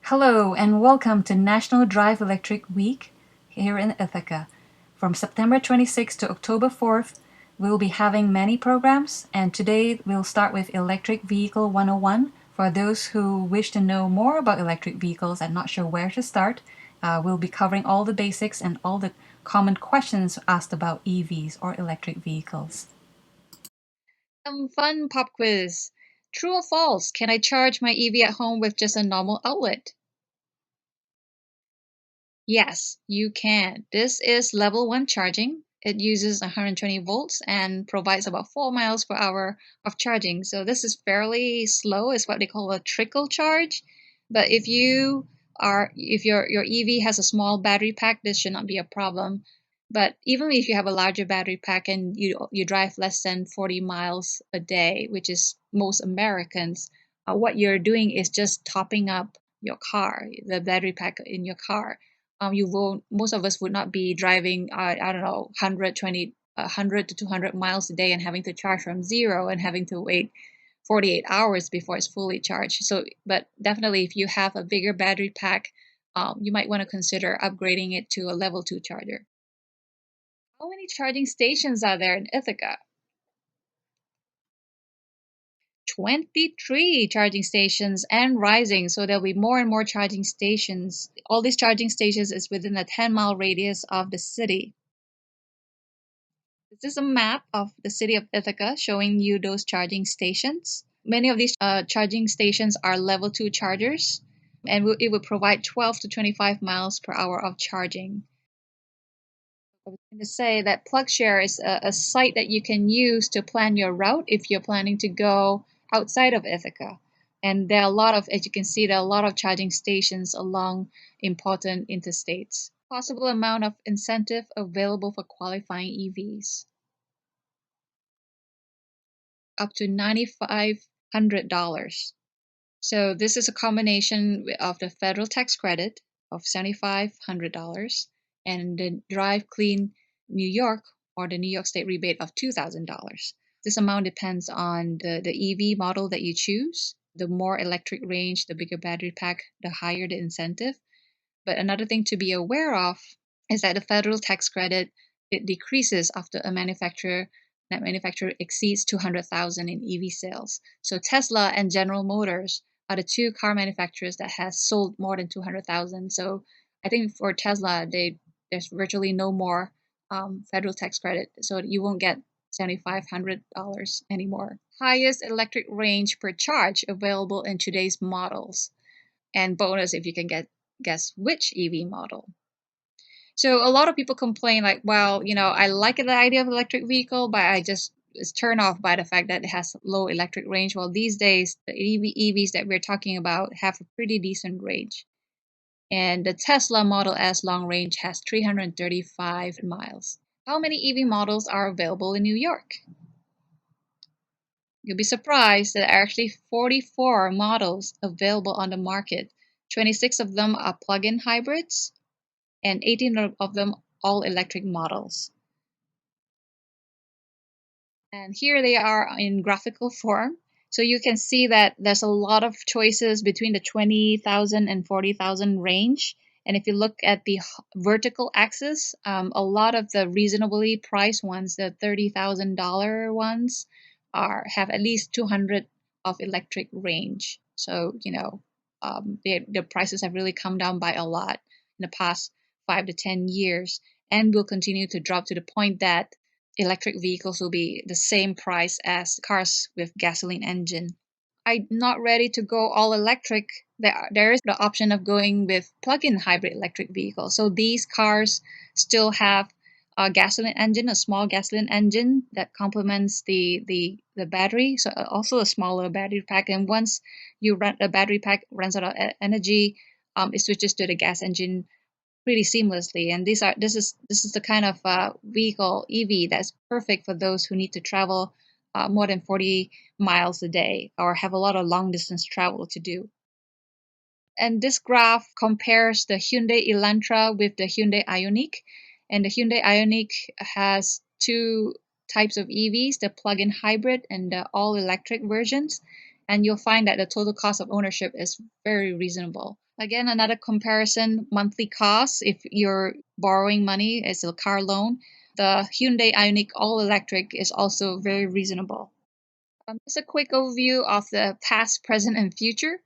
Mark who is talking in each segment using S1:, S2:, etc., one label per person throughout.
S1: Hello and welcome to National Drive Electric Week here in Ithaca. From September 26th to October 4th, we'll be having many programs, and today we'll start with Electric Vehicle 101. For those who wish to know more about electric vehicles and not sure where to start, we'll be covering all the basics and all the common questions asked about EVs or electric vehicles.
S2: Some fun pop quiz. True or false? Can I charge my EV at home with just a normal outlet? Yes, you can. This is level 1 charging. It uses 120 volts and provides about 4 miles per hour of charging. So this is fairly slow. It's what they call a trickle charge. But if your EV has a small battery pack, this should not be a problem. But even if you have a larger battery pack and you drive less than 40 miles a day, which is most Americans, what you're doing is just topping up your car, the battery pack in your car. Most of us would not be driving, I don't know, 100 to 200 miles a day and having to charge from zero and having to wait 48 hours before it's fully charged. But definitely if you have a bigger battery pack, you might want to consider upgrading it to a level 2 charger. How many charging stations are there in Ithaca? 23 charging stations and rising. So there'll be more and more charging stations. All these charging stations is within a 10-mile radius of the city. This is a map of the city of Ithaca showing you those charging stations. Many of these charging stations are level 2 chargers, and it will provide 12 to 25 miles per hour of charging. I was going to say that PlugShare is a site that you can use to plan your route if you're planning to go outside of Ithaca. And there are a lot of, as you can see, there are a lot of charging stations along important interstates. Possible amount of incentive available for qualifying EVs. Up to $9,500. So this is a combination of the federal tax credit of $7,500 and the Drive Clean New York or the New York State rebate of $2,000. This amount depends on the EV model that you choose. The more electric range, the bigger battery pack, the higher the incentive. But another thing to be aware of is that the federal tax credit, it decreases after that manufacturer exceeds 200,000 in EV sales. So Tesla and General Motors are the two car manufacturers that has sold more than 200,000. So I think for Tesla, there's virtually no more federal tax credit, so you won't get $7,500 anymore. Highest electric range per charge available in today's models, and bonus if you can guess which EV model. So a lot of people complain like, well, I like the idea of electric vehicle, but I just is turned off by the fact that it has low electric range. Well, these days, the EVs that we're talking about have a pretty decent range. And the Tesla Model S long range has 335 miles. How many EV models are available in New York? You'll be surprised that there are actually 44 models available on the market. 26 of them are plug-in hybrids, and 18 of them all electric models. And here they are in graphical form. So you can see that there's a lot of choices between the 20,000 and 40,000 range. And if you look at the vertical axis, a lot of the reasonably priced ones, the $30,000 ones, have at least 200 of electric range. So, the prices have really come down by a lot in the past 5 to 10 years and will continue to drop to the point that electric vehicles will be the same price as cars with gasoline engine. I'm not ready to go all electric. There is the option of going with plug-in hybrid electric vehicles. So these cars still have a gasoline engine, a small gasoline engine that complements the battery. So also a smaller battery pack. And once the battery pack runs out of energy, it switches to the gas engine pretty seamlessly. And this is the kind of vehicle EV that's perfect for those who need to travel more than 40 miles a day or have a lot of long distance travel to do. And this graph compares the Hyundai Elantra with the Hyundai Ioniq. And the Hyundai Ioniq has two types of EVs, the plug-in hybrid and the all-electric versions. And you'll find that the total cost of ownership is very reasonable. Again, another comparison, monthly costs. If you're borrowing money as a car loan, the Hyundai Ioniq all-electric is also very reasonable. Just a quick overview of the past, present, and future.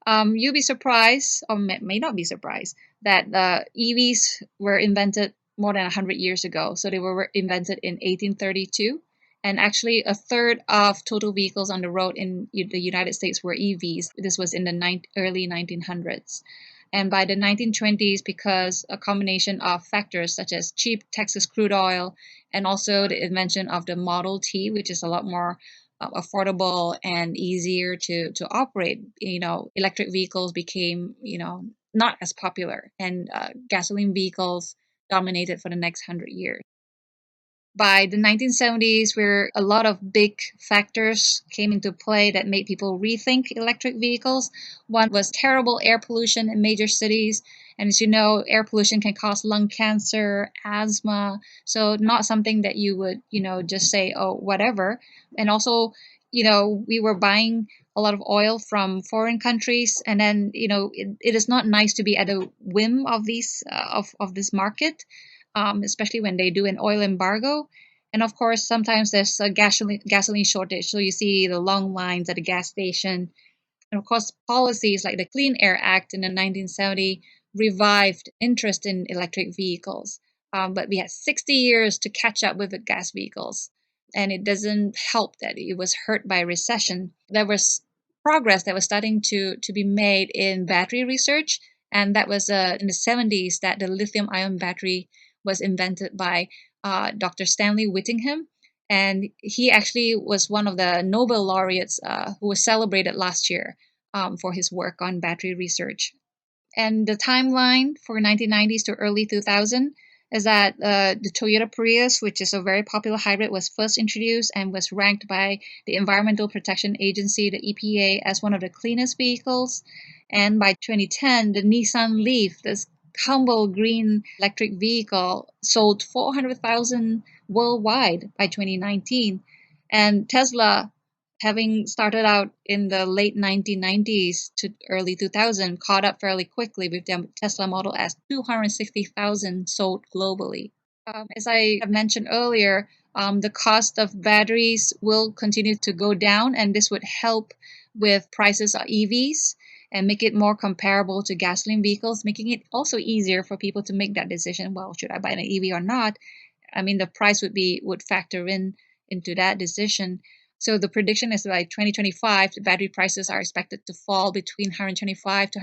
S2: You'll be surprised, or may not be surprised, that EVs were invented more than 100 years ago. So they were invented in 1832. And actually, a third of total vehicles on the road in the United States were EVs. This was in the early 1900s. And by the 1920s, because a combination of factors such as cheap Texas crude oil and also the invention of the Model T, which is a lot more affordable and easier to operate, electric vehicles became, not as popular, and gasoline vehicles dominated for the next 100 years. By the 1970s, where a lot of big factors came into play that made people rethink electric vehicles. One was terrible air pollution in major cities. And as you know, air pollution can cause lung cancer, asthma. So not something that you would, just say, oh, whatever. And also, we were buying a lot of oil from foreign countries, and then it is not nice to be at the whim of these of this market, especially when they do an oil embargo. And of course, sometimes there's a gasoline shortage, so you see the long lines at the gas station. And of course, policies like the Clean Air Act in the 1970 revived interest in electric vehicles. But we had 60 years to catch up with the gas vehicles. And it doesn't help that it was hurt by recession. There was progress that was starting to be made in battery research. And that was in the 70s that the lithium ion battery was invented by Dr. Stanley Whittingham. And he actually was one of the Nobel laureates who was celebrated last year for his work on battery research. And the timeline for 1990s to early 2000 is that the Toyota Prius, which is a very popular hybrid, was first introduced and was ranked by the Environmental Protection Agency, the EPA, as one of the cleanest vehicles. And by 2010, the Nissan Leaf, this humble green electric vehicle, sold 400,000 worldwide by 2019. And Tesla, having started out in the late 1990s to early 2000, caught up fairly quickly with the Tesla Model S, 260,000 sold globally. As I mentioned earlier, the cost of batteries will continue to go down, and this would help with prices of EVs and make it more comparable to gasoline vehicles, making it also easier for people to make that decision. Well, should I buy an EV or not? I mean, the price would factor into that decision. So the prediction is that by 2025, the battery prices are expected to fall between $125 to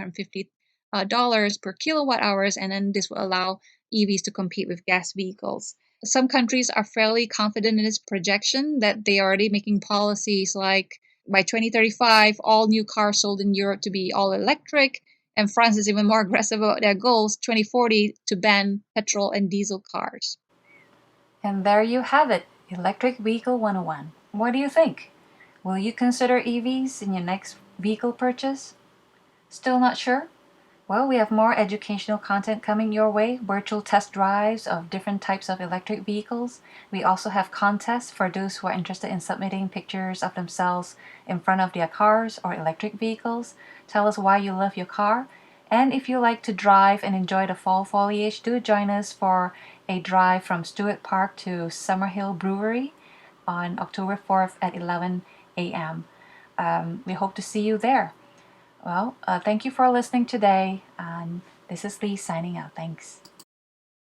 S2: $150 per kilowatt hours, and then this will allow EVs to compete with gas vehicles. Some countries are fairly confident in this projection that they are already making policies like by 2035, all new cars sold in Europe to be all electric, and France is even more aggressive about their goals, 2040, to ban petrol and diesel cars.
S1: And there you have it, Electric Vehicle 101. What do you think? Will you consider EVs in your next vehicle purchase? Still not sure? Well, we have more educational content coming your way, virtual test drives of different types of electric vehicles. We also have contests for those who are interested in submitting pictures of themselves in front of their cars or electric vehicles. Tell us why you love your car. And if you like to drive and enjoy the fall foliage, do join us for a drive from Stewart Park to Summerhill Brewery on October 4th at 11 a.m. We hope to see you there. Well, thank you for listening today, and this is Lee signing out. Thanks.